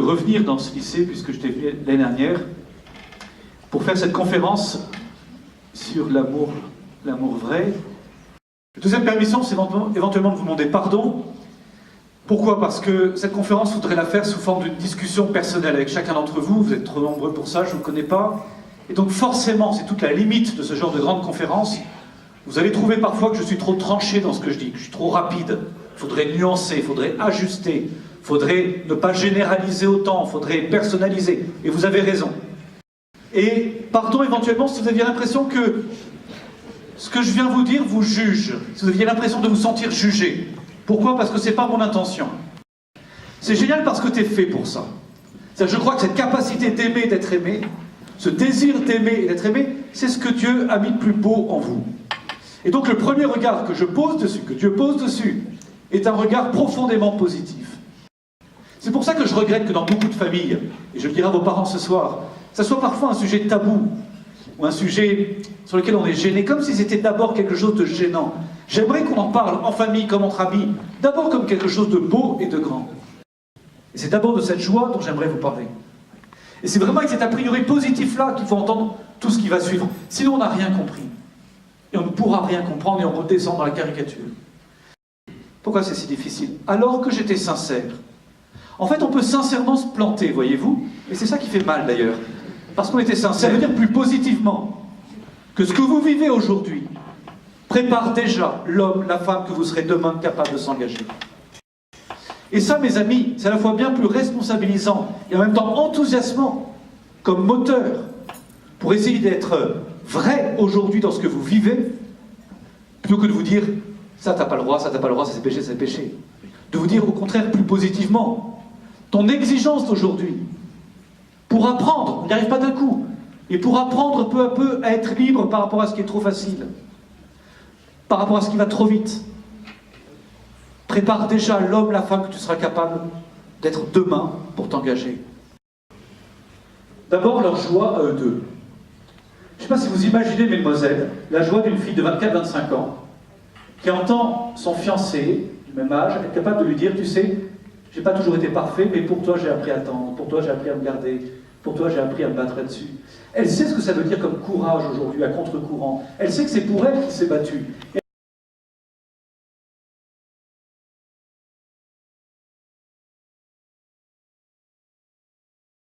revenir dans ce lycée, puisque j'étais venu l'année dernière, pour faire cette conférence sur l'amour vrai. La deuxième permission, c'est éventuellement de vous demander pardon. Pourquoi? Parce que cette conférence, je voudrais la faire sous forme d'une discussion personnelle avec chacun d'entre vous. Vous êtes trop nombreux pour ça, je ne vous connais pas. Et donc forcément, c'est toute la limite de ce genre de grande conférence. Vous allez trouver parfois que je suis trop tranché dans ce que je dis, que je suis trop rapide. Il faudrait nuancer, il faudrait ajuster, il faudrait ne pas généraliser autant, il faudrait personnaliser. Et vous avez raison. Et pardon éventuellement si vous aviez l'impression que ce que je viens vous dire vous juge, si vous aviez l'impression de vous sentir jugé. Pourquoi? Parce que ce n'est pas mon intention. C'est génial parce que tu es fait pour ça. C'est-à-dire, je crois que cette capacité d'aimer et d'être aimé, ce désir d'aimer et d'être aimé, c'est ce que Dieu a mis de plus beau en vous. Et donc le premier regard que je pose dessus, que Dieu pose dessus, est un regard profondément positif. C'est pour ça que je regrette que dans beaucoup de familles, et je le dirai à vos parents ce soir, ça soit parfois un sujet tabou, ou un sujet sur lequel on est gêné, comme si c'était d'abord quelque chose de gênant. J'aimerais qu'on en parle en famille, comme entre amis, d'abord comme quelque chose de beau et de grand. Et c'est d'abord de cette joie dont j'aimerais vous parler. Et c'est vraiment avec cet a priori positif-là qu'il faut entendre tout ce qui va suivre. Sinon on n'a rien compris. Et on ne pourra rien comprendre et on redescend dans la caricature. Pourquoi c'est si difficile? Alors que j'étais sincère. En fait, on peut sincèrement se planter, voyez-vous, et c'est ça qui fait mal d'ailleurs. Parce qu'on était sincère, ça veut dire plus positivement que ce que vous vivez aujourd'hui prépare déjà l'homme, la femme que vous serez demain capable de s'engager. Et ça, mes amis, c'est à la fois bien plus responsabilisant et en même temps enthousiasmant comme moteur pour essayer d'être vrai aujourd'hui dans ce que vous vivez, plutôt que de vous dire ça t'as pas le droit, ça t'as pas le droit, ça c'est péché, c'est péché. De vous dire au contraire plus positivement ton exigence d'aujourd'hui pour apprendre, on n'y arrive pas d'un coup, et pour apprendre peu à peu à être libre par rapport à ce qui est trop facile, par rapport à ce qui va trop vite. Prépare déjà l'homme, la femme que tu seras capable d'être demain pour t'engager. D'abord, leur joie à eux deux. Je ne sais pas si vous imaginez, mesdemoiselles, la joie d'une fille de 24-25 ans qui entend son fiancé, du même âge, être capable de lui dire, tu sais, j'ai pas toujours été parfait, mais pour toi j'ai appris à attendre, pour toi j'ai appris à me garder, pour toi j'ai appris à me battre là-dessus. Elle sait ce que ça veut dire comme courage aujourd'hui, à contre-courant. Elle sait que c'est pour elle qu'il s'est battu.